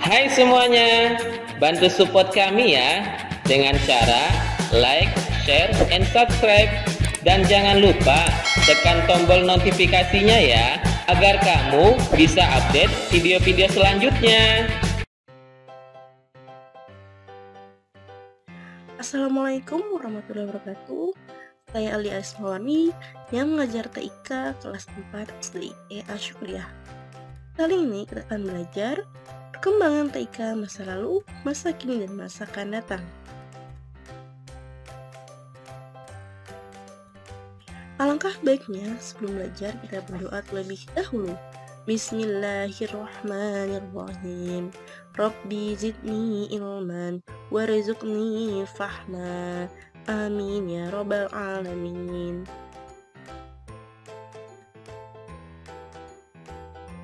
Hai semuanya, bantu support kami ya dengan cara like, share, and subscribe. Dan jangan lupa tekan tombol notifikasinya ya, agar kamu bisa update video-video selanjutnya. Assalamualaikum warahmatullahi wabarakatuh. Saya Ali Asmawani yang mengajar TIK kelas 4 SD Asyukriah. Kali ini kita akan belajar perkembangan TIK masa lalu, masa kini, dan masa akan datang. Alangkah baiknya sebelum belajar kita berdoa terlebih dahulu. Bismillahirrahmanirrahim. Rabbi zidni ilman warzuqni fahma. Amin ya rabbal alamin.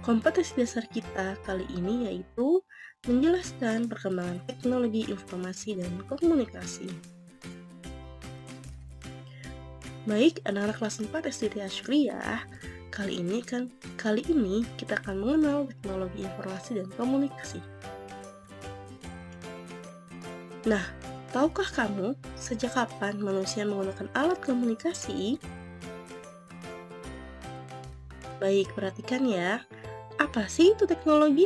Kompetensi dasar kita kali ini yaitu menjelaskan perkembangan teknologi informasi dan komunikasi. Baik, anak-anak kelas 4 SD Asyukriah, kali ini kita akan mengenal teknologi informasi dan komunikasi. Nah, tahukah kamu sejak kapan manusia menggunakan alat komunikasi? Baik, perhatikan ya. Apa sih itu teknologi?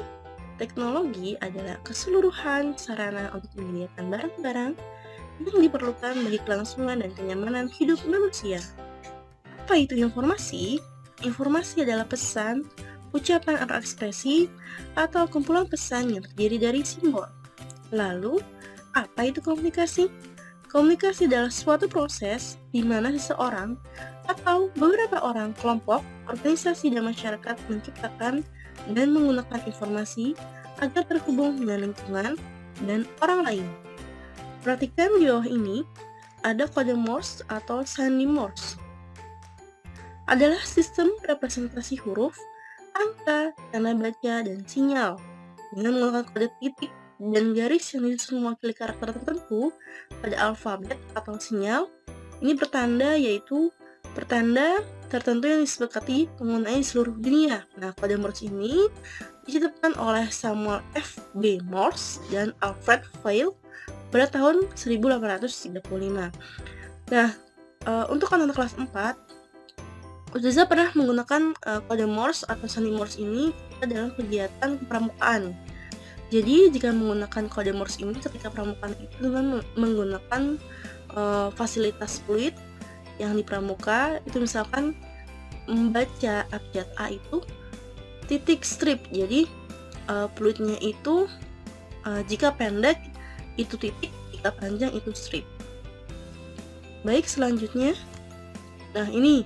Teknologi adalah keseluruhan sarana untuk menyediakan barang-barang yang diperlukan bagi kelangsungan dan kenyamanan hidup manusia. Apa itu informasi? Informasi adalah pesan, ucapan atau ekspresi, atau kumpulan pesan yang terdiri dari simbol. Lalu, apa itu komunikasi? Komunikasi adalah suatu proses di mana seseorang atau beberapa orang, kelompok, organisasi, dan masyarakat menciptakan dan menggunakan informasi agar terhubung dengan lingkungan dan orang lain. Perhatikan di bawah ini, ada kode Morse atau sandi Morse. Adalah sistem representasi huruf, angka, tanda baca, dan sinyal dengan menggunakan kode titik dan garis yang disusun mewakili karakter tertentu pada alfabet atau sinyal. Ini pertanda tertentu yang disepakati penggunaan di seluruh dunia. Nah, kode Morse ini diciptakan oleh Samuel F. B. Morse dan Alfred Vail pada tahun 1835. Nah, untuk anak-anak kelas 4, Ustazah pernah menggunakan kode Morse atau sandi Morse ini dalam kegiatan pramukaan. Jadi, jika menggunakan kode Morse ini ketika pramukaan itu dengan menggunakan fasilitas fluid yang di pramuka, itu misalkan membaca abjad A itu titik strip. Jadi fluidnya itu jika pendek itu titik, jika panjang itu strip. Baik, selanjutnya, nah ini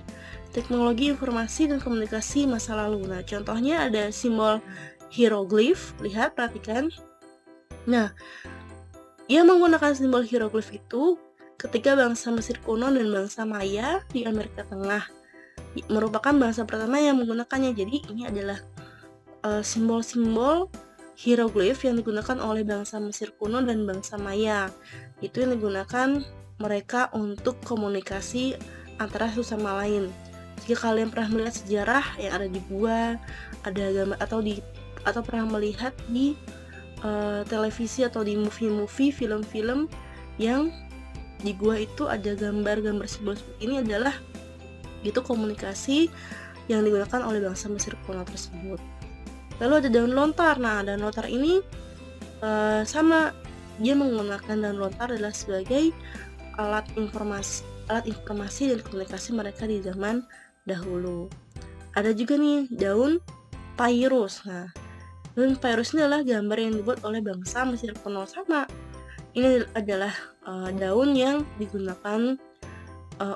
teknologi informasi dan komunikasi masa lalu. Nah, contohnya ada simbol hieroglif. Lihat, perhatikan. Nah, yang menggunakan simbol hieroglif itu ketika bangsa Mesir kuno dan bangsa Maya di Amerika Tengah merupakan bangsa pertama yang menggunakannya. Jadi ini adalah simbol-simbol hieroglif yang digunakan oleh bangsa Mesir kuno dan bangsa Maya. Itu yang digunakan mereka untuk komunikasi antara satu sama lain. Jika kalian pernah melihat sejarah yang ada di gua, ada gambar atau pernah melihat di televisi atau di movie-movie, film-film yang di gua itu ada gambar-gambar simbol seperti ini, adalah itu komunikasi yang digunakan oleh bangsa Mesir kuno tersebut. Lalu ada daun lontar. Nah, daun lontar ini sama, dia menggunakan daun lontar adalah sebagai alat informasi dan komunikasi mereka di zaman dahulu. Ada juga nih daun papyrus. Nah, daun papyrus ini adalah gambar yang dibuat oleh bangsa Mesir kuno. Sama, ini adalah daun yang digunakan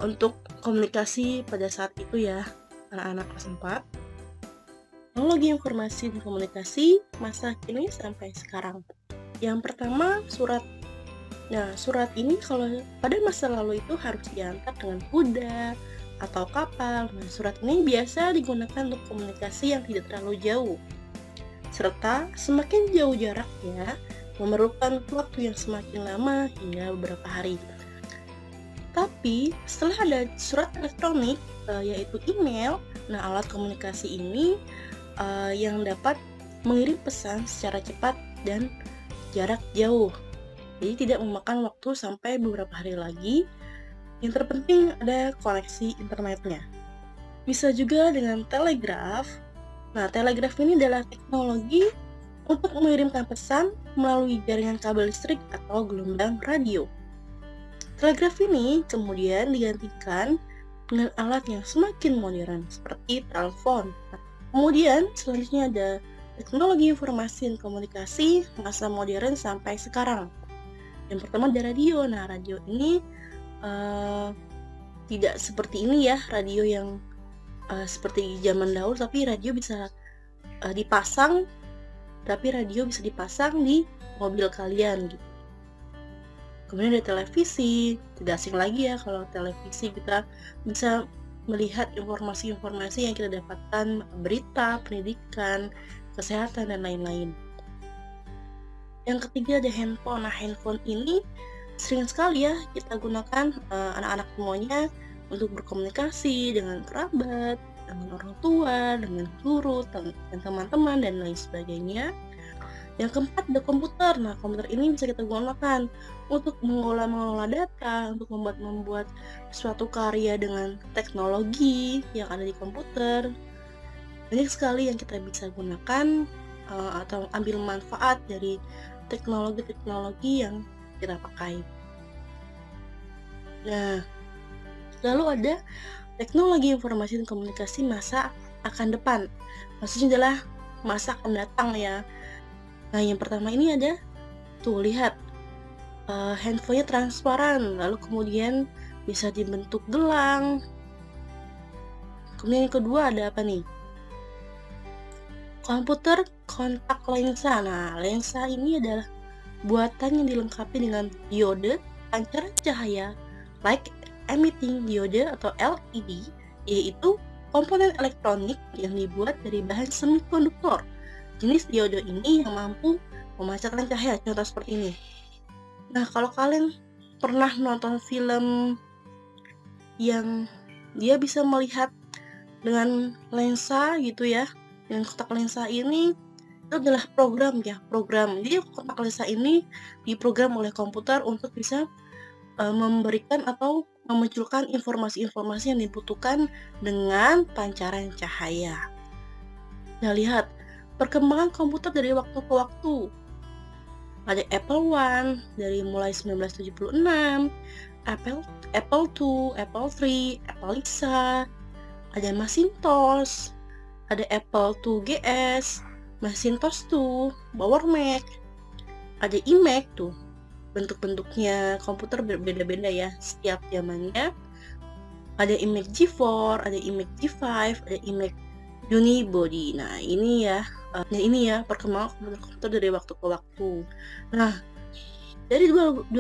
untuk komunikasi pada saat itu ya, anak-anak kelas 4. Teknologi informasi dan komunikasi masa kini sampai sekarang. Yang pertama, surat. Nah, surat ini kalau pada masa lalu itu harus diantar dengan kuda atau kapal. Nah, surat ini biasa digunakan untuk komunikasi yang tidak terlalu jauh, serta semakin jauh jaraknya memerlukan waktu yang semakin lama hingga beberapa hari. Tapi setelah ada surat elektronik, yaitu email, nah alat komunikasi ini yang dapat mengirim pesan secara cepat dan jarak jauh. Jadi tidak memakan waktu sampai beberapa hari lagi. Yang terpenting ada koneksi internetnya. Bisa juga dengan telegraf. Nah, telegraf ini adalah teknologi untuk mengirimkan pesan melalui jaringan kabel listrik atau gelombang radio. Telegraf ini kemudian digantikan dengan alat yang semakin modern seperti telepon. Kemudian selanjutnya ada teknologi informasi dan komunikasi masa modern sampai sekarang. Yang pertama ada radio. Nah, radio ini tidak seperti ini ya, radio yang seperti zaman dahulu, tapi radio bisa dipasang di mobil kalian gitu. Kemudian ada televisi. Tidak asing lagi ya kalau televisi, kita bisa melihat informasi-informasi yang kita dapatkan, berita, pendidikan, kesehatan, dan lain-lain. Yang ketiga ada handphone. Nah, handphone ini sering sekali ya kita gunakan anak-anak semuanya untuk berkomunikasi dengan kerabat, dengan orang tua, dengan guru, dan teman-teman, dan lain sebagainya. Yang keempat ada komputer. Nah, komputer ini bisa kita gunakan untuk mengolah data, untuk membuat suatu karya dengan teknologi yang ada di komputer. Banyak sekali yang kita bisa gunakan atau ambil manfaat dari teknologi-teknologi yang kita pakai. Nah, lalu ada teknologi informasi dan komunikasi masa akan depan. Maksudnya adalah masa akan datang ya. Nah, yang pertama ini ada, tuh lihat, handphonenya transparan, lalu kemudian bisa dibentuk gelang. Kemudian yang kedua ada apa nih? Komputer kontak lensa. Nah, lensa ini adalah buatan yang dilengkapi dengan diode pancaran cahaya light emitting diode atau LED, yaitu komponen elektronik yang dibuat dari bahan semikonduktor. Jenis diode ini yang mampu memancarkan cahaya, contoh seperti ini. Nah, kalau kalian pernah nonton film yang dia bisa melihat dengan lensa gitu ya, dengan kotak lensa ini, itu adalah program. Jadi kotak lensa ini diprogram oleh komputer untuk bisa memberikan atau memunculkan informasi-informasi yang dibutuhkan dengan pancaran cahaya. Nah, lihat perkembangan komputer dari waktu ke waktu. Ada Apple I dari mulai 1976, Apple II, Apple III, Apple Lisa, ada Macintosh, ada Apple II GS, Macintosh II, Power Mac, ada iMac tuh. Bentuk-bentuknya komputer berbeda-beda ya setiap zamannya. Ada iMac G4, ada iMac G5, ada iMac Unibody. Nah, ini ya perkembangan komputer dari waktu ke waktu. Nah, dari 2009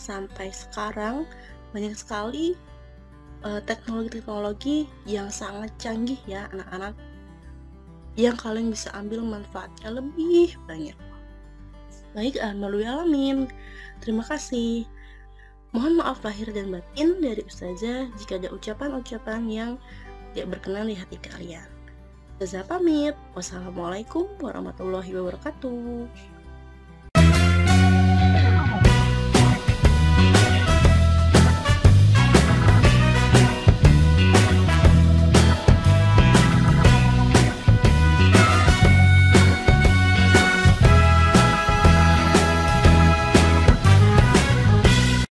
sampai sekarang banyak sekali teknologi-teknologi yang sangat canggih ya anak-anak, yang kalian bisa ambil manfaatnya lebih banyak. Baik, alhamdulillah alamin. Terima kasih. Mohon maaf lahir dan batin dari Ustazah jika ada ucapan-ucapan yang tidak berkenan di hati kalian. Ustazah pamit. Wassalamualaikum warahmatullahi wabarakatuh.